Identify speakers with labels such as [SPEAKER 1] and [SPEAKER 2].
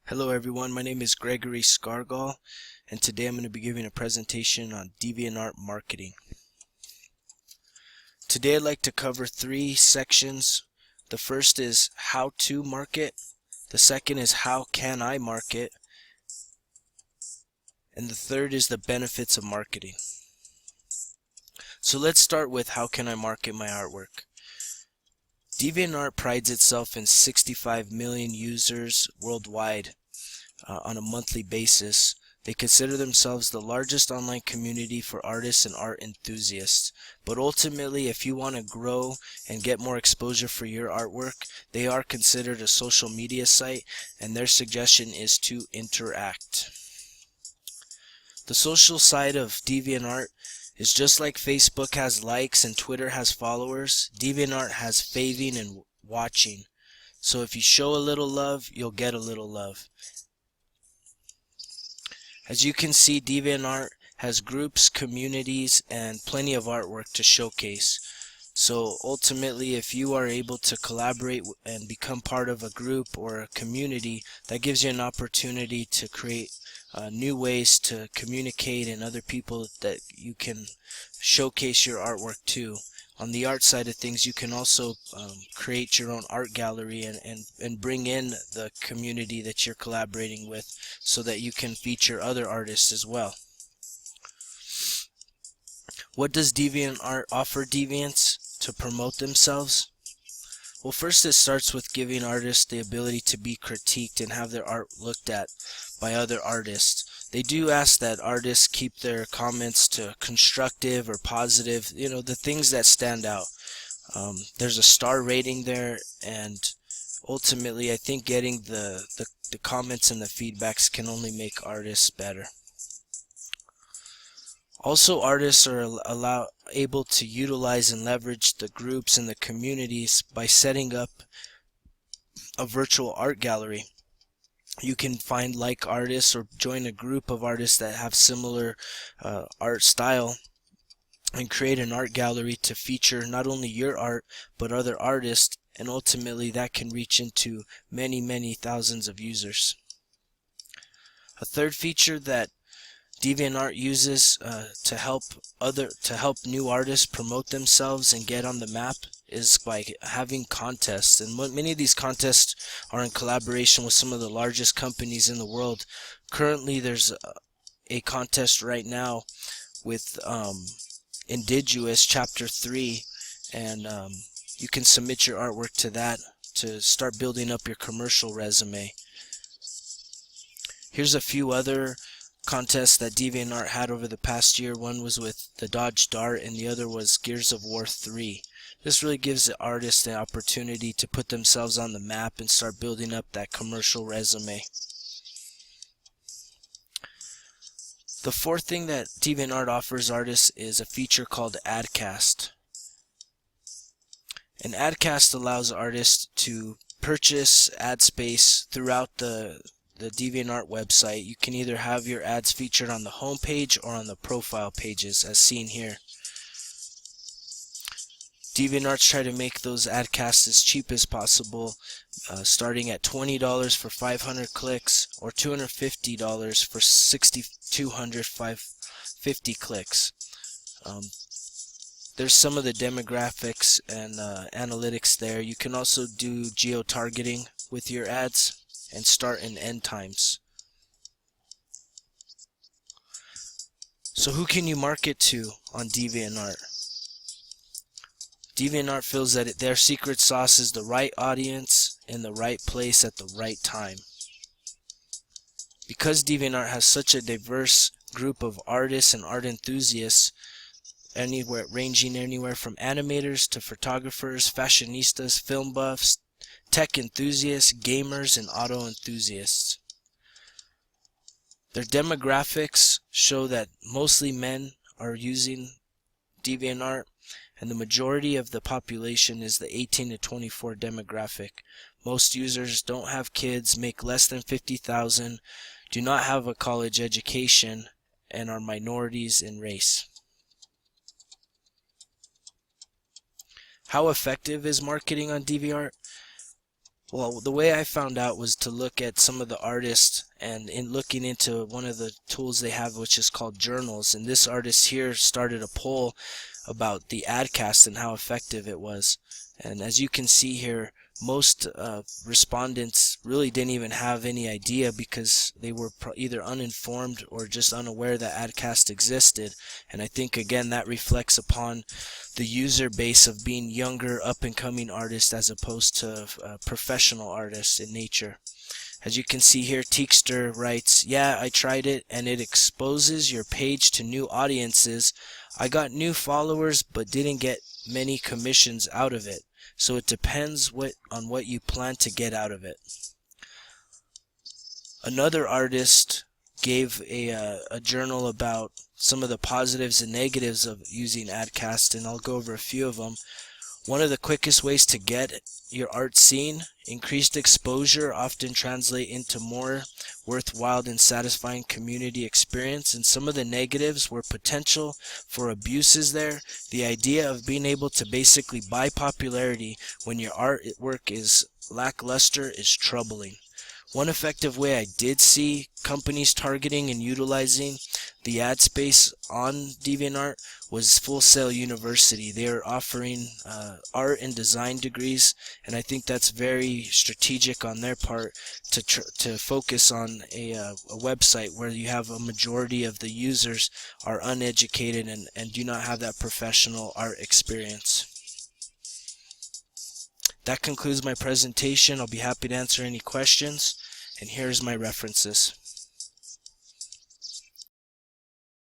[SPEAKER 1] Hello everyone, my name is Gregory Scargall, and today I'm going to be giving a presentation on DeviantArt marketing. Today I'd like to cover three sections. The first is how to market, the second is how can I market, and the third is the benefits of marketing. So let's start with how can I market my artwork. DeviantArt prides itself in 65 million users worldwide. On a monthly basis. They consider themselves the largest online community for artists and art enthusiasts. But ultimately, if you want to grow and get more exposure for your artwork, they are considered a social media site, and their suggestion is to interact. The social side of DeviantArt is just like Facebook has likes and Twitter has followers. DeviantArt has faving and watching. So if you show a little love, you'll get a little love. As you can see, DeviantArt has groups, communities, and plenty of artwork to showcase. So ultimately, if you are able to collaborate and become part of a group or a community, that gives you an opportunity to create new ways to communicate and other people that you can showcase your artwork to. On the art side of things, you can also create your own art gallery and bring in the community that you're collaborating with so that you can feature other artists as well. What does DeviantArt offer deviants to promote themselves? Well, first it starts with giving artists the ability to be critiqued and have their art looked at by other artists. They do ask that artists keep their comments to constructive or positive, the things that stand out. There's a star rating there, and ultimately I think getting the comments and the feedbacks can only make artists better. Also, artists are able to utilize and leverage the groups and the communities by setting up a virtual art gallery. You can find like artists or join a group of artists that have similar art style and create an art gallery to feature not only your art but other artists, and ultimately that can reach into many thousands of users. A third feature that DeviantArt uses to help new artists promote themselves and get on the map is by having contests, and many of these contests are in collaboration with some of the largest companies in the world. Currently there's a contest right now with Indigenous Chapter 3, and you can submit your artwork to that to start building up your commercial resume. Here's a few other contests that DeviantArt had over the past year. One was with the Dodge Dart and the other was Gears of War 3. This really gives the artists the opportunity to put themselves on the map and start building up that commercial resume. The fourth thing that DeviantArt offers artists is a feature called AdCast. An AdCast allows artists to purchase ad space throughout the DeviantArt website. You can either have your ads featured on the home page or on the profile pages as seen here. DeviantArt's try to make those ad casts as cheap as possible, starting at $20 for 500 clicks or $250 for 6,250 clicks. There's some of the demographics and analytics there. You can also do geo-targeting with your ads and start and end times. So who can you market to on DeviantArt? DeviantArt feels that their secret sauce is the right audience in the right place at the right time. Because DeviantArt has such a diverse group of artists and art enthusiasts, ranging anywhere from animators to photographers, fashionistas, film buffs, tech enthusiasts, gamers, and auto enthusiasts. Their demographics show that mostly men are using DeviantArt, and the majority of the population is the 18 to 24 demographic. Most users don't have kids, make less than $50,000, do not have a college education, and are minorities in race. How effective is marketing on DeviantArt? Well, the way I found out was to look at some of the artists, and in looking into one of the tools they have, which is called journals. And this artist here started a poll about the AdCast and how effective it was. And as you can see here, most respondents really didn't even have any idea, because they were either uninformed or just unaware that AdCast existed. And I think again that reflects upon the user base of being younger, up-and-coming artists as opposed to professional artists in nature. As you can see here, Teekster writes, "Yeah, I tried it and it exposes your page to new audiences. I got new followers but didn't get many commissions out of it. So it depends on what you plan to get out of it." Another artist gave a journal about some of the positives and negatives of using AdCast, and I'll go over a few of them. One of the quickest ways to get your art seen: increased exposure often translate into more worthwhile and satisfying community experience. And some of the negatives were potential for abuses there. The idea of being able to basically buy popularity when your artwork is lackluster is troubling. One effective way I did see companies targeting and utilizing the ad space on DeviantArt was Full Sail University. They are offering art and design degrees, and I think that's very strategic on their part to focus on a website where you have a majority of the users are uneducated and do not have that professional art experience. That concludes my presentation. I'll be happy to answer any questions, and here's my references.